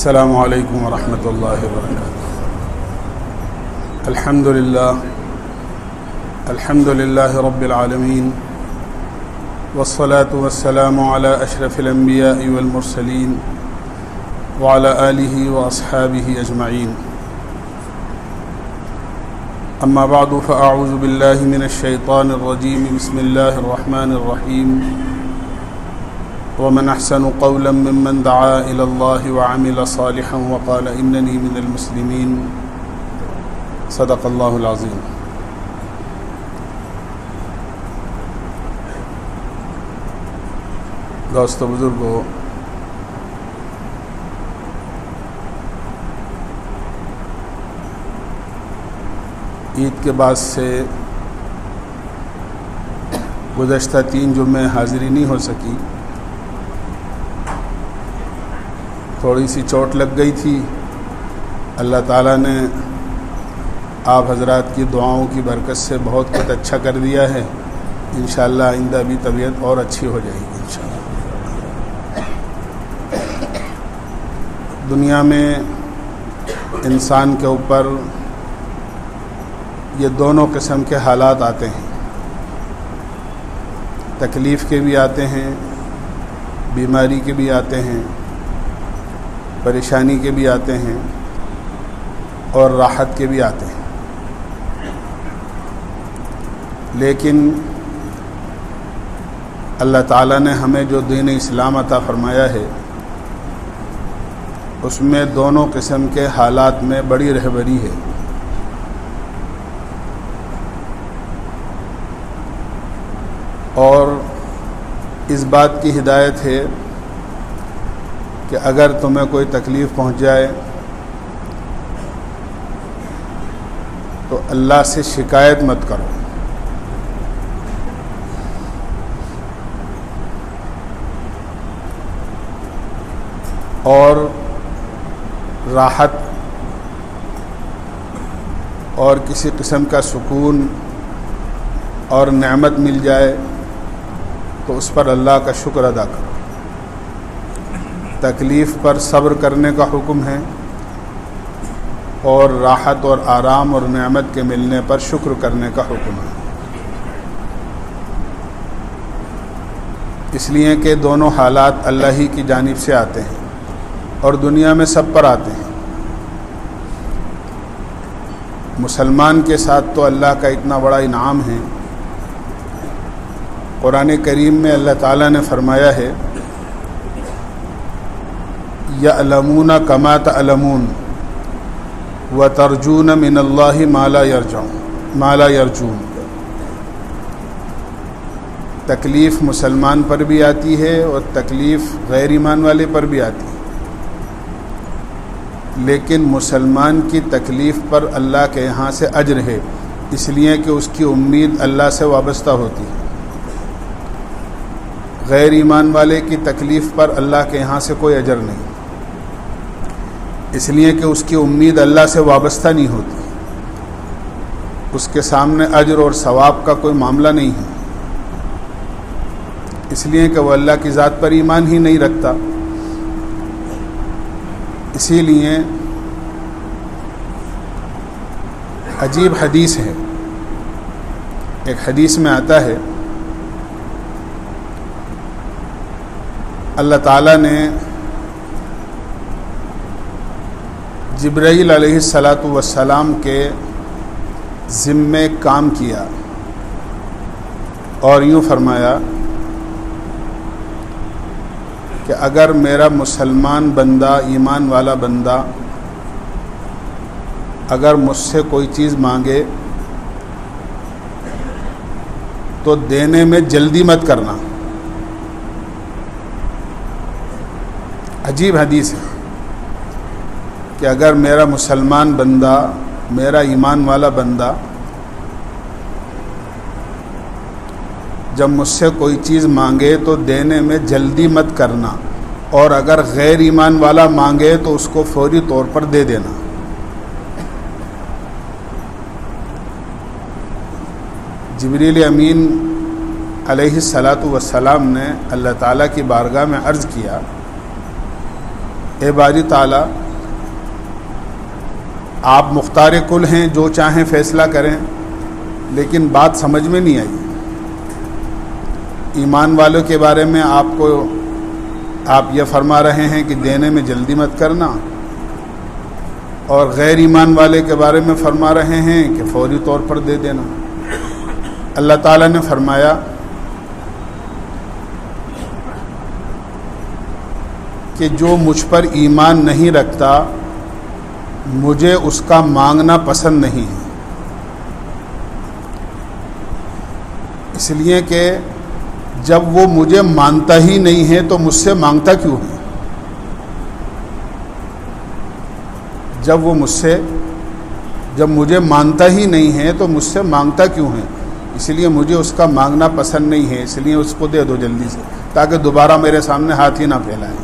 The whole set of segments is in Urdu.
السلام علیکم ورحمۃ اللہ وبرکاتہ۔ الحمد للہ رب العالمین والصلاة والسلام علی اشرف الانبیاء والمرسلین وعلی آلہ واصحابہ اجمعین، اما بعد فاعوذ باللہ من الشیطان الرجیم، بسم اللہ الرحمن الرحیم۔ ومن احسن قولا ممن دعا الى الله وعمل صالحا وقال انني من المسلمین، صدق اللہ العظیم۔ دوستو بزرگو، عید کے بعد سے گزشتہ 3 جمعے حاضری نہیں ہو سکی، تھوڑی سی چوٹ لگ گئی تھی۔ اللہ تعالیٰ نے آپ حضرات کی دعاؤں کی برکت سے بہت کچھ اچھا کر دیا ہے۔ انشاءاللہ آئندہ بھی طبیعت اور اچھی ہو جائے گی انشاءاللہ۔ دنیا میں انسان کے اوپر یہ دونوں قسم کے حالات آتے ہیں، تکلیف کے بھی آتے ہیں، بیماری کے بھی آتے ہیں، پریشانی کے بھی آتے ہیں، اور راحت کے بھی آتے ہیں۔ لیکن اللہ تعالیٰ نے ہمیں جو دین اسلام عطا فرمایا ہے، اس میں دونوں قسم کے حالات میں بڑی رہبری ہے۔ اور اس بات کی ہدایت ہے کہ اگر تمہیں کوئی تکلیف پہنچ جائے تو اللہ سے شکایت مت کرو، اور راحت اور کسی قسم کا سکون اور نعمت مل جائے تو اس پر اللہ کا شکر ادا کرو۔ تکلیف پر صبر کرنے کا حکم ہے، اور راحت اور آرام اور نعمت کے ملنے پر شکر کرنے کا حکم ہے، اس لیے کہ دونوں حالات اللہ ہی کی جانب سے آتے ہیں اور دنیا میں سب پر آتے ہیں۔ مسلمان کے ساتھ تو اللہ کا اتنا بڑا انعام ہے۔ قرآن کریم میں اللہ تعالیٰ نے فرمایا ہے، یعلمون کما تعلمون وترجون من اللہ ما لا یرجون۔ تکلیف مسلمان پر بھی آتی ہے اور تکلیف غیر ایمان والے پر بھی آتی ہے، لیکن مسلمان کی تکلیف پر اللہ کے یہاں سے اجر ہے، اس لیے کہ اس کی امید اللہ سے وابستہ ہوتی ہے۔ غیر ایمان والے کی تکلیف پر اللہ کے یہاں سے کوئی اجر نہیں، اس لیے کہ اس کی امید اللہ سے وابستہ نہیں ہوتی، اس کے سامنے اجر اور ثواب کا کوئی معاملہ نہیں ہے، اس لیے کہ وہ اللہ کی ذات پر ایمان ہی نہیں رکھتا۔ اسی لیے عجیب حدیث ہے، ایک حدیث میں آتا ہے، اللہ تعالیٰ نے جبرائیل علیہ السلام کے ذمے کام کیا اور یوں فرمایا کہ اگر میرا مسلمان بندہ، ایمان والا بندہ اگر مجھ سے کوئی چیز مانگے تو دینے میں جلدی مت کرنا۔ عجیب حدیث ہے کہ اگر میرا مسلمان بندہ، میرا ایمان والا بندہ جب مجھ سے کوئی چیز مانگے تو دینے میں جلدی مت کرنا، اور اگر غیر ایمان والا مانگے تو اس کو فوری طور پر دے دینا۔ جبریل امین علیہ السلام نے اللہ تعالیٰ کی بارگاہ میں عرض کیا اے باری تعالیٰ آپ مختار کل ہیں، جو چاہیں فیصلہ کریں، لیکن بات سمجھ میں نہیں آئی۔ ایمان والوں کے بارے میں آپ یہ فرما رہے ہیں کہ دینے میں جلدی مت کرنا، اور غیر ایمان والے کے بارے میں فرما رہے ہیں کہ فوری طور پر دے دینا۔ اللہ تعالیٰ نے فرمایا کہ جو مجھ پر ایمان نہیں رکھتا مجھے اس کا مانگنا پسند نہیں ہے، اس لیے کہ جب وہ مجھے مانتا ہی نہیں ہے تو مجھ سے مانگتا کیوں ہے؟ جب مجھے مانتا ہی نہیں ہے تو مجھ سے مانگتا کیوں ہے؟ اس لیے مجھے اس کا مانگنا پسند نہیں ہے، اس لیے اس کو دے دو جلدی سے، تاکہ دوبارہ میرے سامنے ہاتھ ہی نہ پھیلائے۔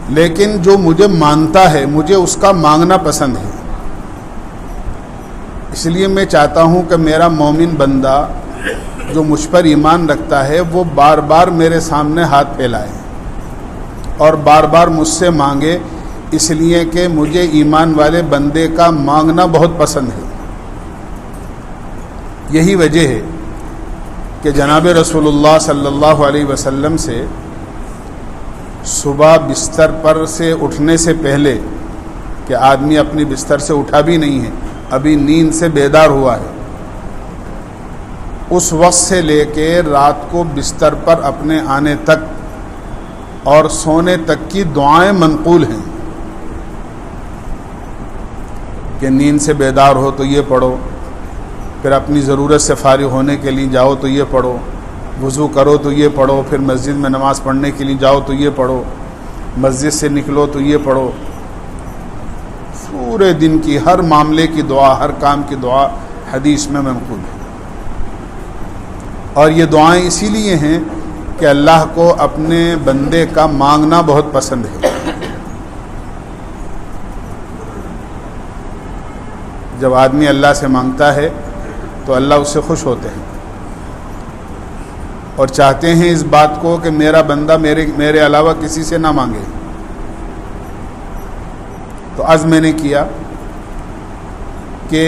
لیکن جو مجھے مانتا ہے مجھے اس کا مانگنا پسند ہے، اس لیے میں چاہتا ہوں کہ میرا مومن بندہ جو مجھ پر ایمان رکھتا ہے وہ بار بار میرے سامنے ہاتھ پھیلائے اور بار بار مجھ سے مانگے، اس لیے کہ مجھے ایمان والے بندے کا مانگنا بہت پسند ہے۔ یہی وجہ ہے کہ جناب رسول اللہ صلی اللہ علیہ وسلم سے صبح بستر پر سے اٹھنے سے پہلے، کہ آدمی اپنی بستر سے اٹھا بھی نہیں ہے، ابھی نیند سے بیدار ہوا ہے، اس وقت سے لے کے رات کو بستر پر اپنے آنے تک اور سونے تک کی دعائیں منقول ہیں کہ نیند سے بیدار ہو تو یہ پڑھو، پھر اپنی ضرورت سے فارغ ہونے کے لیے جاؤ تو یہ پڑھو، وضو کرو تو یہ پڑھو، پھر مسجد میں نماز پڑھنے کے لیے جاؤ تو یہ پڑھو، مسجد سے نکلو تو یہ پڑھو۔ پورے دن کی ہر معاملے کی دعا، ہر کام کی دعا حدیث میں منقول ہے، اور یہ دعائیں اسی لیے ہیں کہ اللہ کو اپنے بندے کا مانگنا بہت پسند ہے۔ جب آدمی اللہ سے مانگتا ہے تو اللہ اس سے خوش ہوتے ہیں اور چاہتے ہیں اس بات کو کہ میرا بندہ میرے علاوہ کسی سے نہ مانگے۔ تو عزم میں نے کیا کہ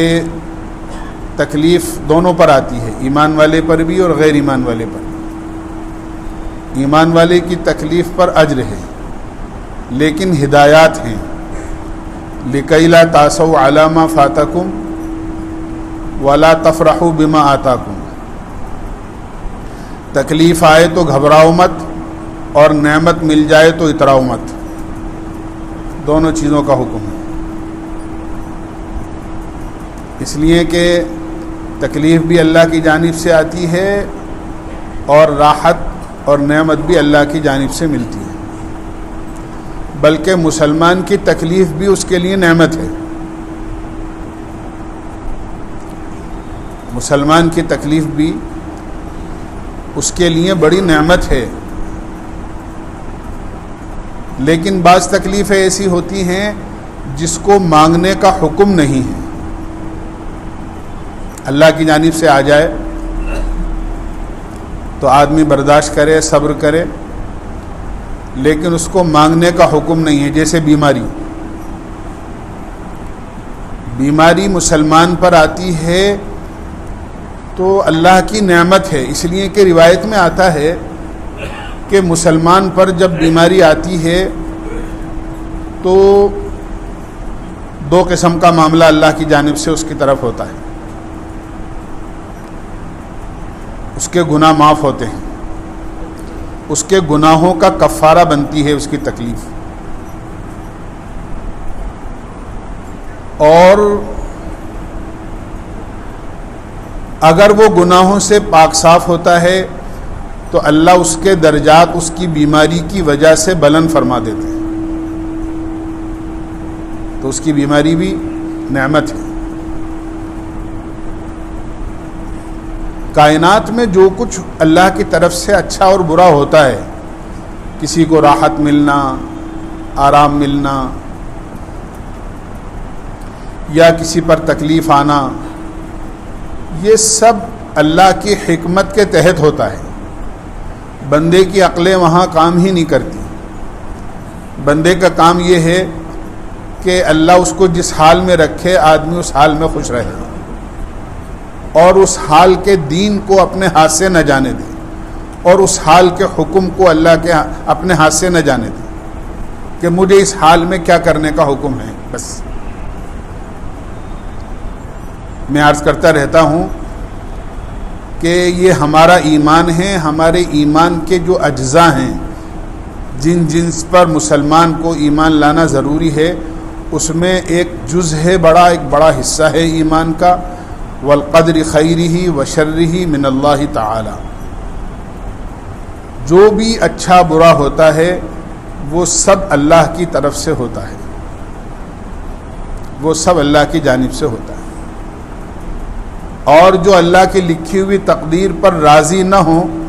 تکلیف دونوں پر آتی ہے، ایمان والے پر بھی اور غیر ایمان والے پر۔ ایمان والے کی تکلیف پر اجر ہے، لیکن ہدایات ہیں، لِكَيْ لَا تَأْسَوْا عَلَىٰ مَا فَاتَكُمْ وَلَا تَفْرَحُوا بِمَا آتَاكُمْ۔ تکلیف آئے تو گھبراؤ مت، اور نعمت مل جائے تو اتراؤ مت، دونوں چیزوں کا حکم ہے۔ اس لیے کہ تکلیف بھی اللہ کی جانب سے آتی ہے اور راحت اور نعمت بھی اللہ کی جانب سے ملتی ہے، بلکہ مسلمان کی تکلیف بھی اس کے لیے نعمت ہے۔ مسلمان کی تکلیف بھی اس کے لیے بڑی نعمت ہے، لیکن بعض تکلیفیں ایسی ہوتی ہیں جس کو مانگنے کا حکم نہیں ہے، اللہ کی جانب سے آ جائے تو آدمی برداشت کرے، صبر کرے، لیکن اس کو مانگنے کا حکم نہیں ہے۔ جیسے بیماری مسلمان پر آتی ہے تو اللہ کی نعمت ہے، اس لیے کہ روایت میں آتا ہے کہ مسلمان پر جب بیماری آتی ہے تو دو قسم کا معاملہ اللہ کی جانب سے اس کی طرف ہوتا ہے، اس کے گناہ معاف ہوتے ہیں، اس کے گناہوں کا کفارہ بنتی ہے اس کی تکلیف، اور اگر وہ گناہوں سے پاک صاف ہوتا ہے تو اللہ اس کے درجات اس کی بیماری کی وجہ سے بلند فرما دیتے ہیں، تو اس کی بیماری بھی نعمت ہے۔ کائنات میں جو کچھ اللہ کی طرف سے اچھا اور برا ہوتا ہے، کسی کو راحت ملنا، آرام ملنا، یا کسی پر تکلیف آنا، یہ سب اللہ کی حکمت کے تحت ہوتا ہے، بندے کی عقلیں وہاں کام ہی نہیں کرتی۔ بندے کا کام یہ ہے کہ اللہ اس کو جس حال میں رکھے آدمی اس حال میں خوش رہے اور اس حال کے دین کو اپنے ہاتھ سے نہ جانے دے اور اس حال کے حکم کو اللہ کے اپنے ہاتھ سے نہ جانے دے کہ مجھے اس حال میں کیا کرنے کا حکم ہے. بس میں عرض کرتا رہتا ہوں کہ یہ ہمارا ایمان ہے. ہمارے ایمان کے جو اجزاء ہیں جن پر مسلمان کو ایمان لانا ضروری ہے اس میں ایک جز ہے ایک بڑا حصہ ہے ایمان کا. والقدر خیرہ وشرہ من اللہ تعالی. جو بھی اچھا برا ہوتا ہے وہ سب اللہ کی طرف سے ہوتا ہے, وہ سب اللہ کی جانب سے ہوتا ہے. اور جو اللہ کی لکھی ہوئی تقدیر پر راضی نہ ہوں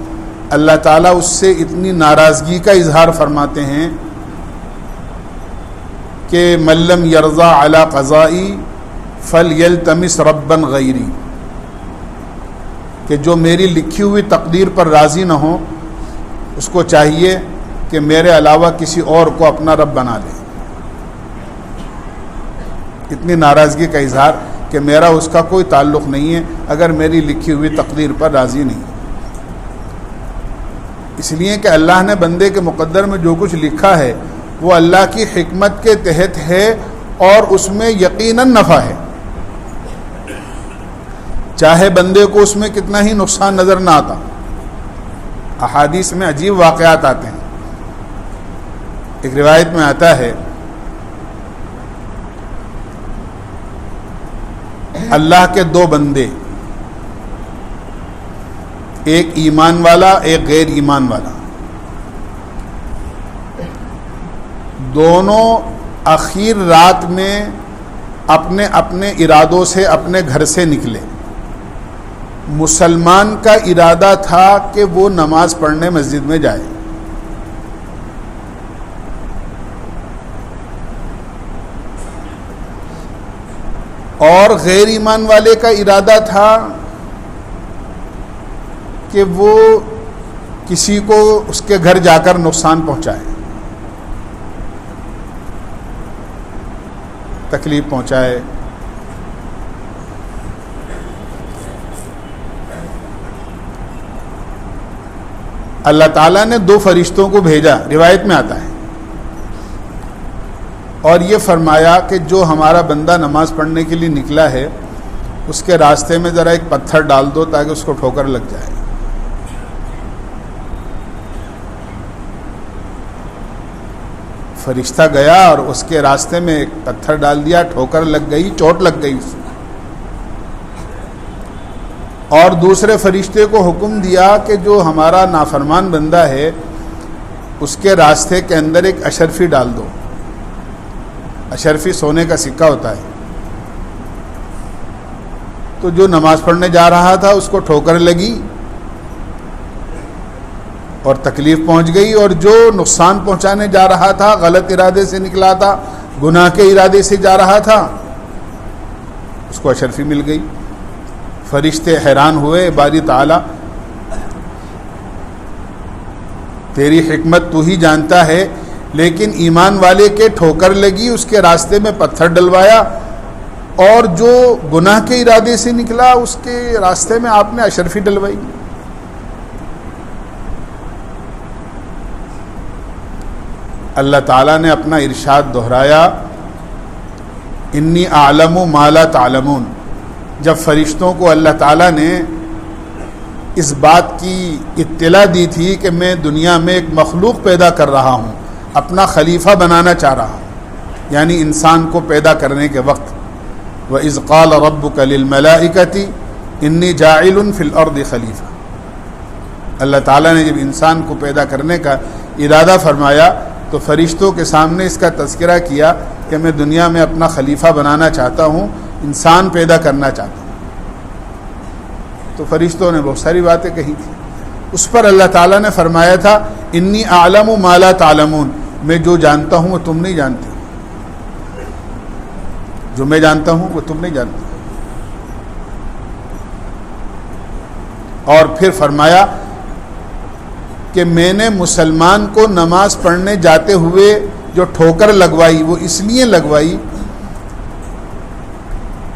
اللہ تعالیٰ اس سے اتنی ناراضگی کا اظہار فرماتے ہیں کہ من لم یرضى علی قضائی فلیلتمس ربا غیری, کہ جو میری لکھی ہوئی تقدیر پر راضی نہ ہو اس کو چاہیے کہ میرے علاوہ کسی اور کو اپنا رب بنا لے. اتنی ناراضگی کا اظہار کہ میرا اس کا کوئی تعلق نہیں ہے اگر میری لکھی ہوئی تقدیر پر راضی نہیں. اس لیے کہ اللہ نے بندے کے مقدر میں جو کچھ لکھا ہے وہ اللہ کی حکمت کے تحت ہے اور اس میں یقیناً نفع ہے, چاہے بندے کو اس میں کتنا ہی نقصان نظر نہ آتا. احادیث میں عجیب واقعات آتے ہیں. ایک روایت میں آتا ہے اللہ کے دو بندے, ایک ایمان والا ایک غیر ایمان والا, دونوں اخیر رات میں اپنے اپنے ارادوں سے اپنے گھر سے نکلے. مسلمان کا ارادہ تھا کہ وہ نماز پڑھنے مسجد میں جائے, اور غیر ایمان والے کا ارادہ تھا کہ وہ کسی کو اس کے گھر جا کر نقصان پہنچائے, تکلیف پہنچائے. اللہ تعالیٰ نے دو فرشتوں کو بھیجا, روایت میں آتا ہے, اور یہ فرمایا کہ جو ہمارا بندہ نماز پڑھنے کے لیے نکلا ہے اس کے راستے میں ذرا ایک پتھر ڈال دو تاکہ اس کو ٹھوکر لگ جائے. فرشتہ گیا اور اس کے راستے میں ایک پتھر ڈال دیا, ٹھوکر لگ گئی, چوٹ لگ گئی اس کو. اور دوسرے فرشتے کو حکم دیا کہ جو ہمارا نافرمان بندہ ہے اس کے راستے کے اندر ایک اشرفی ڈال دو. اشرفی سونے کا سکہ ہوتا ہے. تو جو نماز پڑھنے جا رہا تھا اس کو ٹھوکر لگی اور تکلیف پہنچ گئی, اور جو نقصان پہنچانے جا رہا تھا غلط ارادے سے نکلا تھا, گناہ کے ارادے سے جا رہا تھا, اس کو اشرفی مل گئی. فرشتے حیران ہوئے, باری تعالیٰ تیری حکمت تو ہی جانتا ہے, لیکن ایمان والے کے ٹھوکر لگی, اس کے راستے میں پتھر ڈلوایا, اور جو گناہ کے ارادے سے نکلا اس کے راستے میں آپ نے اشرفی ڈلوائی. اللہ تعالیٰ نے اپنا ارشاد دہرایا, انی اعلم ما لا تعلمون. جب فرشتوں کو اللہ تعالیٰ نے اس بات کی اطلاع دی تھی کہ میں دنیا میں ایک مخلوق پیدا کر رہا ہوں, اپنا خلیفہ بنانا چاہ رہا ہوں, یعنی انسان کو پیدا کرنے کے وقت, وَإِذْ قَالَ رَبُّكَ لِلْمَلَائِكَةِ إِنِّي جَاعِلٌ فِي الْأَرْضِ خَلِيفَةً. اللہ تعالیٰ نے جب انسان کو پیدا کرنے کا ارادہ فرمایا تو فرشتوں کے سامنے اس کا تذکرہ کیا کہ میں دنیا میں اپنا خلیفہ بنانا چاہتا ہوں, انسان پیدا کرنا چاہتا ہوں. تو فرشتوں نے بہت ساری باتیں کہی تھی. اس پر اللہ تعالیٰ نے فرمایا تھا انی اعلم ما لا تعلمون, میں جو جانتا ہوں وہ تم نہیں جانتے, جو میں جانتا ہوں وہ تم نہیں جانتے. اور پھر فرمایا کہ میں نے مسلمان کو نماز پڑھنے جاتے ہوئے جو ٹھوکر لگوائی وہ اس لیے لگوائی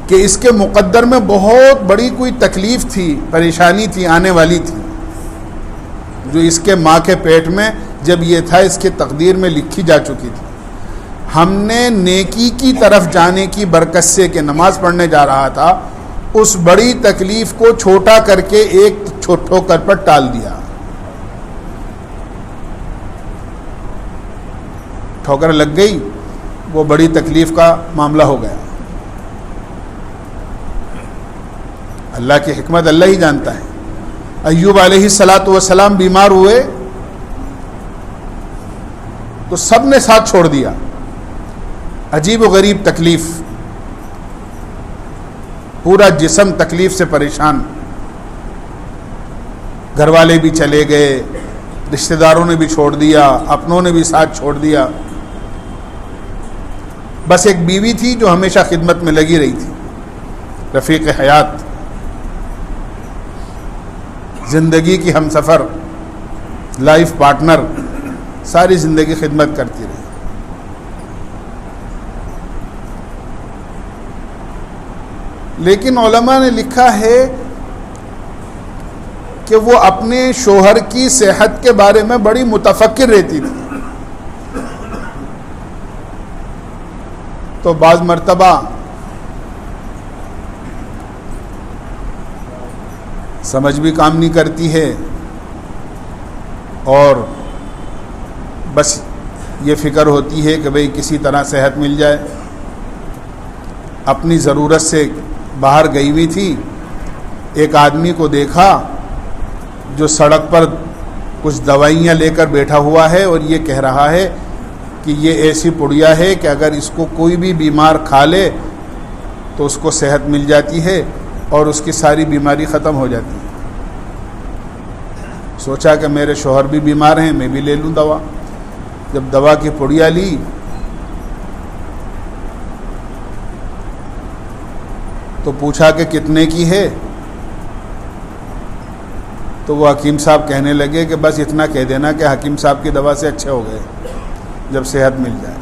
کہ اس کے مقدر میں بہت بڑی کوئی تکلیف تھی، پریشانی تھی، آنے والی تھی، جو اس کے ماں کے پیٹ میں جب یہ تھا اس کے تقدیر میں لکھی جا چکی تھی۔ ہم نے نیکی کی طرف جانے کی برکت سے کہ نماز پڑھنے جا رہا تھا، اس بڑی تکلیف کو چھوٹا کر کے ایک ٹھوکر پر ٹال دیا۔ ٹھوکر لگ گئی، وہ بڑی تکلیف کا معاملہ ہو گیا۔ اللہ کی حکمت اللہ ہی جانتا ہے۔ ایوب علیہ السلام بیمار ہوئے تو سب نے ساتھ چھوڑ دیا۔ عجیب و غریب تکلیف، پورا جسم تکلیف سے پریشان، گھر والے بھی چلے گئے، رشتہ داروں نے بھی چھوڑ دیا، اپنوں نے بھی ساتھ چھوڑ دیا، بس ایک بیوی تھی جو ہمیشہ خدمت میں لگی رہی تھی، رفیق حیات، زندگی کی ہم سفر، لائف پارٹنر، ساری زندگی خدمت کرتی رہی۔ لیکن علماء نے لکھا ہے کہ وہ اپنے شوہر کی صحت کے بارے میں بڑی متفکر رہتی تھی، تو بعض مرتبہ سمجھ بھی کام نہیں کرتی ہے اور بس یہ فکر ہوتی ہے کہ بھئی کسی طرح صحت مل جائے۔ اپنی ضرورت سے باہر گئی ہوئی تھی، ایک آدمی کو دیکھا جو سڑک پر کچھ دوائیاں لے کر بیٹھا ہوا ہے اور یہ کہہ رہا ہے کہ یہ ایسی پڑیا ہے کہ اگر اس کو کوئی بھی بیمار کھا لے تو اس کو صحت مل جاتی ہے اور اس کی ساری بیماری ختم ہو جاتی ہے۔ سوچا کہ میرے شوہر بھی بیمار ہیں، میں بھی لے لوں دوا۔ جب دوا کی پڑیا لی تو پوچھا کہ کتنے کی ہے، تو وہ حکیم صاحب کہنے لگے کہ بس اتنا کہہ دینا کہ حکیم صاحب کی دوا سے اچھے ہو گئے جب صحت مل جائے۔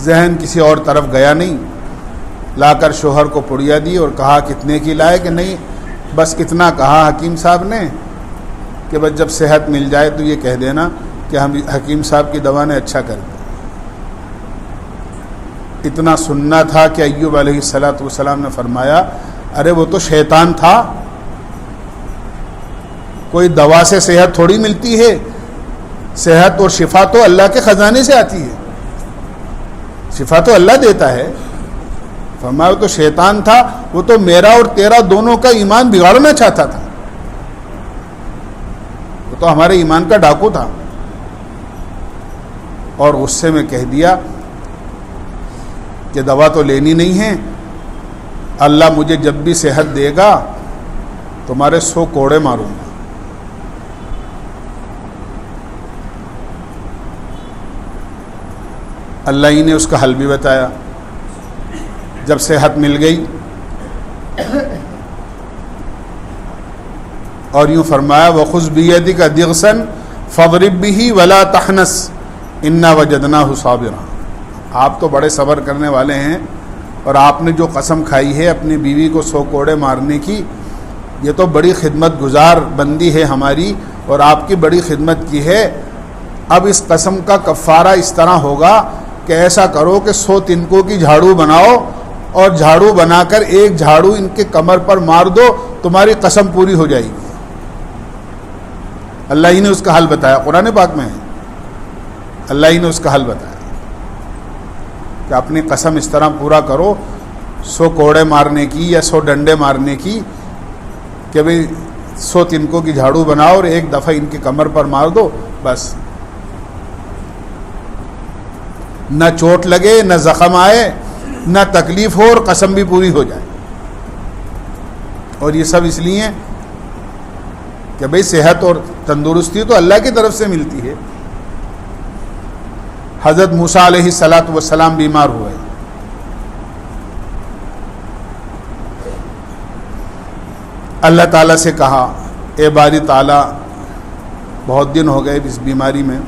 ذہن کسی اور طرف گیا نہیں، لا کر شوہر کو پڑیا دی اور کہا کتنے کی لائے، کہ نہیں بس اتنا کہا حکیم صاحب نے کہ بس جب صحت مل جائے تو یہ کہہ دینا کہ ہم حکیم صاحب کی دوا نے اچھا کر دیا۔ اتنا سننا تھا کہ ایوب علیہ السلام نے فرمایا ارے وہ تو شیطان تھا، کوئی دوا سے صحت تھوڑی ملتی ہے، صحت اور شفا تو اللہ کے خزانے سے آتی ہے، شفا تو اللہ دیتا ہے۔ فرمایا وہ تو شیطان تھا، وہ تو میرا اور تیرا دونوں کا ایمان بگاڑنا چاہتا تھا، وہ تو ہمارے ایمان کا ڈاکو تھا۔ اور غصے میں کہہ دیا کہ دوا تو لینی نہیں ہے، اللہ مجھے جب بھی صحت دے گا تمہارے 100 کوڑے ماروں گا۔ اللہ ہی نے اس کا حل بھی بتایا۔ جب صحت مل گئی اور یوں فرمایا وَخُذْ بِيَدِكَ ضِغْثًا فَاضْرِب بِهِ وَلَا تَحْنَثْ إِنَّا وَجَدْنَاهُ صَابِرًا۔ آپ تو بڑے صبر کرنے والے ہیں، اور آپ نے جو قسم کھائی ہے اپنی بیوی کو 100 کوڑے مارنے کی، یہ تو بڑی خدمت گزار بندی ہے ہماری اور آپ کی بڑی خدمت کی ہے۔ اب اس قسم کا کفارہ اس طرح ہوگا کہ ایسا کرو کہ 100 تنکوں کی جھاڑو بناؤ اور جھاڑو بنا کر ایک جھاڑو ان کے کمر پر مار دو، تمہاری قسم پوری ہو جائے گی۔ اللہ ہی نے اس کا حل بتایا، قرآن پاک میں ہے، اللہ ہی نے اس کا حل بتایا کہ اپنی قسم اس طرح پورا کرو 100 کوڑے مارنے کی یا 100 ڈنڈے مارنے کی، کہ بھئی 100 تنکوں کی جھاڑو بناؤ اور ایک دفعہ ان کی کمر پر مار دو، بس نہ چوٹ لگے، نہ زخم آئے، نہ تکلیف ہو، اور قسم بھی پوری ہو جائے۔ اور یہ سب اس لیے کہ بھئی صحت اور تندرستی تو اللہ کی طرف سے ملتی ہے۔ حضرت موسیٰ علیہ السلام بیمار ہوئے، اللہ تعالیٰ سے کہا اے باری تعالیٰ بہت دن ہو گئے اس بیماری میں،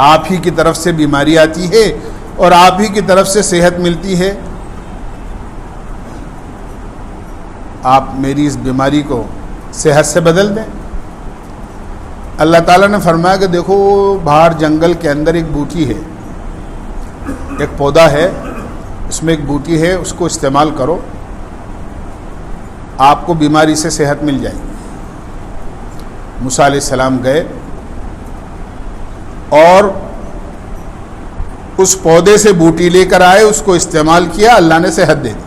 آپ ہی کی طرف سے بیماری آتی ہے اور آپ ہی کی طرف سے صحت ملتی ہے. آپ میری اس بیماری کو صحت سے بدل دیں. اللہ تعالیٰ نے فرمایا کہ دیکھو باہر جنگل کے اندر ایک بوٹی ہے, ایک پودا ہے, اس میں ایک بوٹی ہے, اس کو استعمال کرو, آپ کو بیماری سے صحت مل جائے گی. موسیٰ علیہ السلام گئے اور اس پودے سے بوٹی لے کر آئے, اس کو استعمال کیا, اللہ نے صحت دے دی.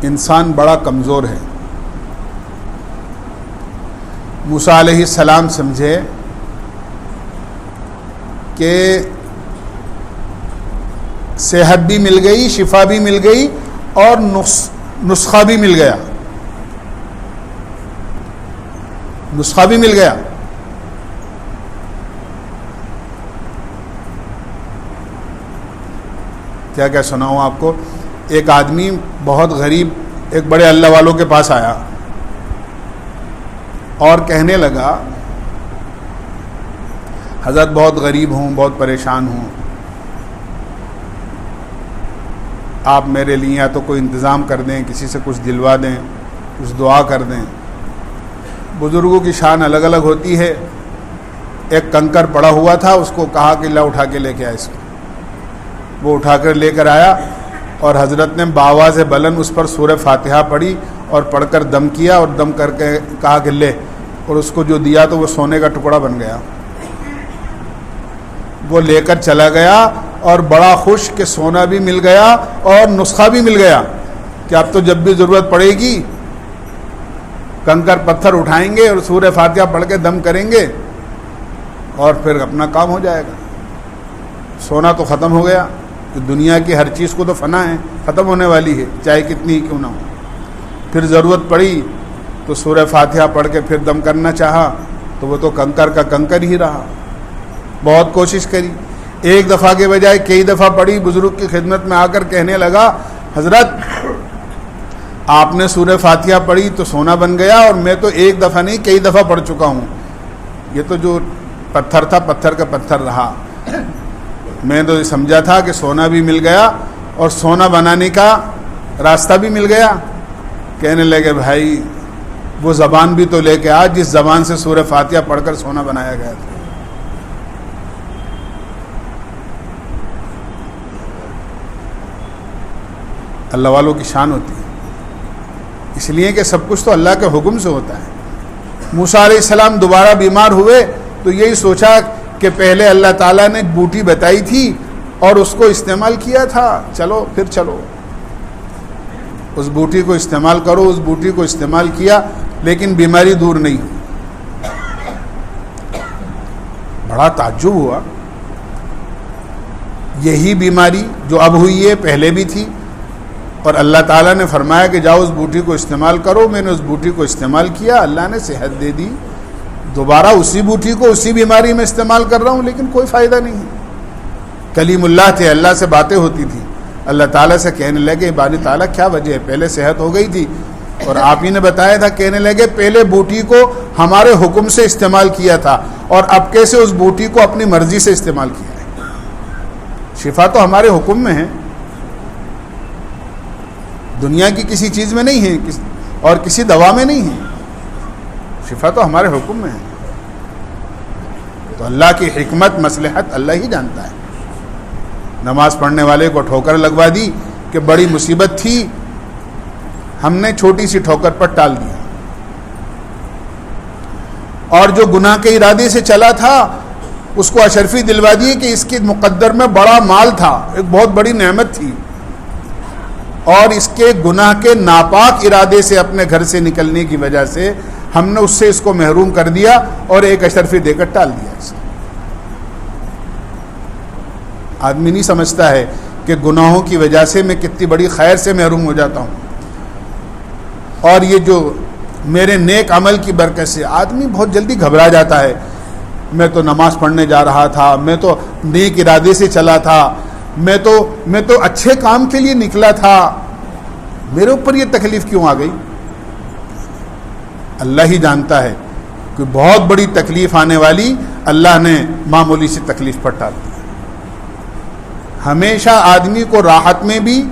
انسان بڑا کمزور ہے. موسیٰ علیہ السلام سمجھے کہ صحت بھی مل گئی, شفا بھی مل گئی اور نسخہ بھی مل گیا. نسخہ بھی مل گیا. کیا کیا سناؤں آپ کو. ایک آدمی بہت غریب ایک بڑے اللہ والوں کے پاس آیا اور کہنے لگا حضرت بہت غریب ہوں, بہت پریشان ہوں, آپ میرے لیے یا تو کوئی انتظام کر دیں, کسی سے کچھ دلوا دیں, کچھ دعا کر دیں. بزرگوں کی شان الگ الگ ہوتی ہے. ایک کنکر پڑا ہوا تھا, اس کو کہا کہ لا اٹھا کے لے کے آئے اس کو. وہ اٹھا کر لے کر آیا اور حضرت نے بآواز بلند اس پر سورہ فاتحہ پڑھی اور پڑھ کر دم کیا اور دم کر کے کہا کہ لے, اور اس کو جو دیا تو وہ سونے کا ٹکڑا بن گیا. وہ لے کر چلا گیا اور بڑا خوش کہ سونا بھی مل گیا اور نسخہ بھی مل گیا کہ اب تو جب بھی ضرورت پڑے گی کنکر پتھر اٹھائیں گے اور سورہ فاتحہ پڑھ کے دم کریں گے اور پھر اپنا کام ہو جائے گا. سونا تو ختم ہو گیا. دنیا کی ہر چیز کو تو فنا ہے, ختم ہونے والی ہے, چاہے کتنی ہی کیوں نہ ہو. پھر ضرورت پڑی تو سورہ فاتحہ پڑھ کے پھر دم کرنا چاہا تو وہ تو کنکر کا کنکر ہی رہا. بہت کوشش کری, ایک دفعہ کے بجائے کئی دفعہ پڑھی. بزرگ کی خدمت میں آ کر کہنے لگا حضرت آپ نے سورہ فاتحہ پڑھی تو سونا بن گیا اور میں تو ایک دفعہ نہیں کئی دفعہ پڑھ چکا ہوں. یہ تو جو پتھر تھا پتھر کا پتھر رہا. میں تو سمجھا تھا کہ سونا بھی مل گیا اور سونا بنانے کا راستہ بھی مل گیا. کہنے لگے بھائی وہ زبان بھی تو لے کے آ جس زبان سے سورہ فاتحہ پڑھ کر سونا بنایا گیا تھا. اللہ والوں کی شان ہوتی ہے, اس لیے کہ سب کچھ تو اللہ کے حکم سے ہوتا ہے. موسیٰ علیہ السلام دوبارہ بیمار ہوئے تو یہی سوچا کہ پہلے اللہ تعالیٰ نے بوٹی بتائی تھی اور اس کو استعمال کیا تھا, چلو پھر چلو اس بوٹی کو استعمال کرو. اس بوٹی کو استعمال کیا لیکن بیماری دور نہیں ہوئی. بڑا تعجب ہوا. یہی بیماری جو اب ہوئی ہے پہلے بھی تھی اور اللہ تعالیٰ نے فرمایا کہ جاؤ اس بوٹی کو استعمال کرو. میں نے اس بوٹی کو استعمال کیا, اللہ نے صحت دے دی. دوبارہ اسی بوٹی کو اسی بیماری میں استعمال کر رہا ہوں لیکن کوئی فائدہ نہیں ہے. کلیم اللہ تھے, اللہ سے باتیں ہوتی تھی. اللہ تعالیٰ سے کہنے لگے باری تعالیٰ کیا وجہ ہے, پہلے صحت ہو گئی تھی اور آپ ہی نے بتایا تھا. کہنے لگے پہلے بوٹی کو ہمارے حکم سے استعمال کیا تھا اور اب کیسے اس بوٹی کو اپنی مرضی سے استعمال کیا ہے. شفا تو ہمارے حکم میں ہے, دنیا کی کسی چیز میں نہیں ہے اور کسی دوا میں نہیں ہے. شفا تو ہمارے حکم میں ہے. تو اللہ کی حکمت مصلحت اللہ ہی جانتا ہے. نماز پڑھنے والے کو ٹھوکر لگوا دی کہ بڑی مصیبت تھی, ہم نے چھوٹی سی ٹھوکر پر ٹال دیا. اور جو گناہ کے ارادے سے چلا تھا اس کو اشرفی دلوا دی کہ اس کے مقدر میں بڑا مال تھا, ایک بہت بڑی نعمت تھی, اور اس کے گناہ کے ناپاک ارادے سے اپنے گھر سے نکلنے کی وجہ سے ہم نے اس سے اس کو محروم کر دیا اور ایک اشرفی دے کر ٹال دیا. آدمی نہیں سمجھتا ہے کہ گناہوں کی وجہ سے میں کتنی بڑی خیر سے محروم ہو جاتا ہوں, اور یہ جو میرے نیک عمل کی برکت سے آدمی بہت جلدی گھبرا جاتا ہے. میں تو نماز پڑھنے جا رہا تھا, میں تو نیک ارادے سے چلا تھا, میں تو اچھے کام کے لیے نکلا تھا, میرے اوپر یہ تکلیف کیوں آ گئی. اللہ ہی جانتا ہے کوئی بہت بڑی تکلیف آنے والی اللہ نے معمولی سی تکلیف پر ٹال دی. ہمیشہ آدمی کو راحت میں بھی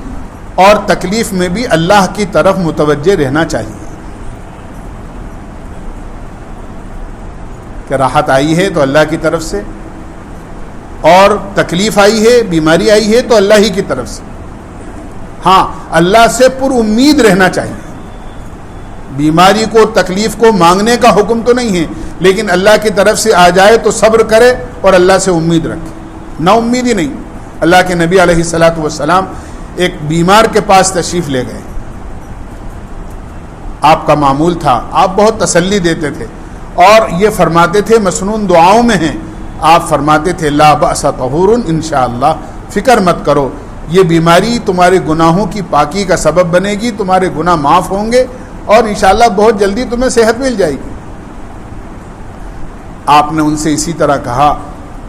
اور تکلیف میں بھی اللہ کی طرف متوجہ رہنا چاہیے کہ راحت آئی ہے تو اللہ کی طرف سے، اور تکلیف آئی ہے، بیماری آئی ہے تو اللہ ہی کی طرف سے. ہاں اللہ سے پر امید رہنا چاہیے. بیماری کو تکلیف کو مانگنے کا حکم تو نہیں ہے، لیکن اللہ کی طرف سے آ جائے تو صبر کرے اور اللہ سے امید رکھے، نا امید ہی نہیں. اللہ کے نبی علیہ الصلاۃ والسلام ایک بیمار کے پاس تشریف لے گئے. آپ کا معمول تھا، آپ بہت تسلی دیتے تھے اور یہ فرماتے تھے مسنون دعاؤں میں ہیں، آپ فرماتے تھے لا بأس طہور انشاءاللہ، فکر مت کرو، یہ بیماری تمہارے گناہوں کی پاکی کا سبب بنے گی، تمہارے گناہ معاف ہوں گے اور انشاءاللہ بہت جلدی تمہیں صحت مل جائے گی. آپ نے ان سے اسی طرح کہا،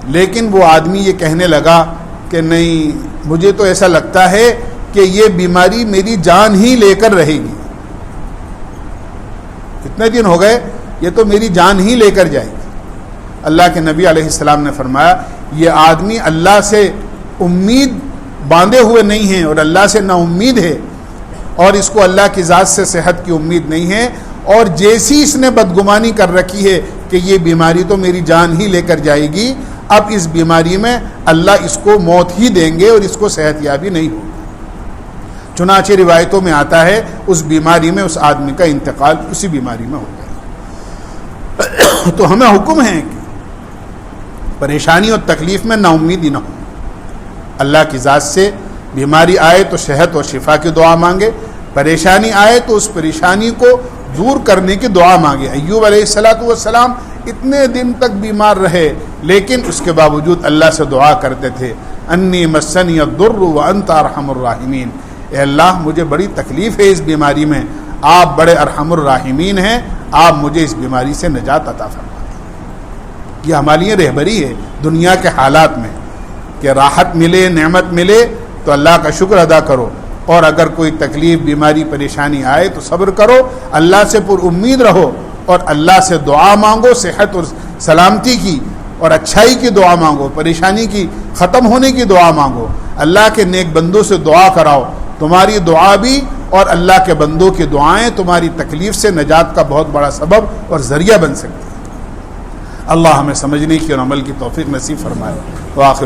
لیکن وہ آدمی یہ کہنے لگا کہ نہیں، مجھے تو ایسا لگتا ہے کہ یہ بیماری میری جان ہی لے کر رہے گی. اتنے دن ہو گئے، یہ تو میری جان ہی لے کر جائے گی. اللہ کے نبی علیہ السلام نے فرمایا یہ آدمی اللہ سے امید باندھے ہوئے نہیں ہے اور اللہ سے نا امید ہے، اور اس کو اللہ کی ذات سے صحت کی امید نہیں ہے، اور جیسی اس نے بدگمانی کر رکھی ہے کہ یہ بیماری تو میری جان ہی لے کر جائے گی، اب اس بیماری میں اللہ اس کو موت ہی دیں گے اور اس کو صحت یابی نہیں ہوگی. چنانچہ روایتوں میں آتا ہے اس بیماری میں اس آدمی کا انتقال اسی بیماری میں ہو گیا. تو ہمیں حکم ہے کہ پریشانی اور تکلیف میں نا امیدی نہ ہو. اللہ کی ذات سے بیماری آئے تو صحت اور شفا کی دعا مانگے، پریشانی آئے تو اس پریشانی کو دور کرنے کی دعا مانگے. ایوب علیہ الصلاۃ والسلام اتنے دن تک بیمار رہے، لیکن اس کے باوجود اللہ سے دعا کرتے تھے انی مسنی الضر وانت ارحم الراحمین، اے اللہ مجھے بڑی تکلیف ہے اس بیماری میں، آپ بڑے ارحم الراحمین ہیں، آپ مجھے اس بیماری سے نجات عطا فرمائیں. یہ ہماری رہبری ہے دنیا کے حالات میں کہ راحت ملے، نعمت ملے تو اللہ کا شکر ادا کرو، اور اگر کوئی تکلیف، بیماری، پریشانی آئے تو صبر کرو، اللہ سے پر امید رہو اور اللہ سے دعا مانگو صحت اور سلامتی کی اور اچھائی کی دعا مانگو، پریشانی کی ختم ہونے کی دعا مانگو. اللہ کے نیک بندوں سے دعا کراؤ، تمہاری دعا بھی اور اللہ کے بندوں کی دعائیں تمہاری تکلیف سے نجات کا بہت بڑا سبب اور ذریعہ بن سکتی ہیں. اللہ ہمیں سمجھنے کی اور عمل کی توفیق نصیب فرمائے. وآخر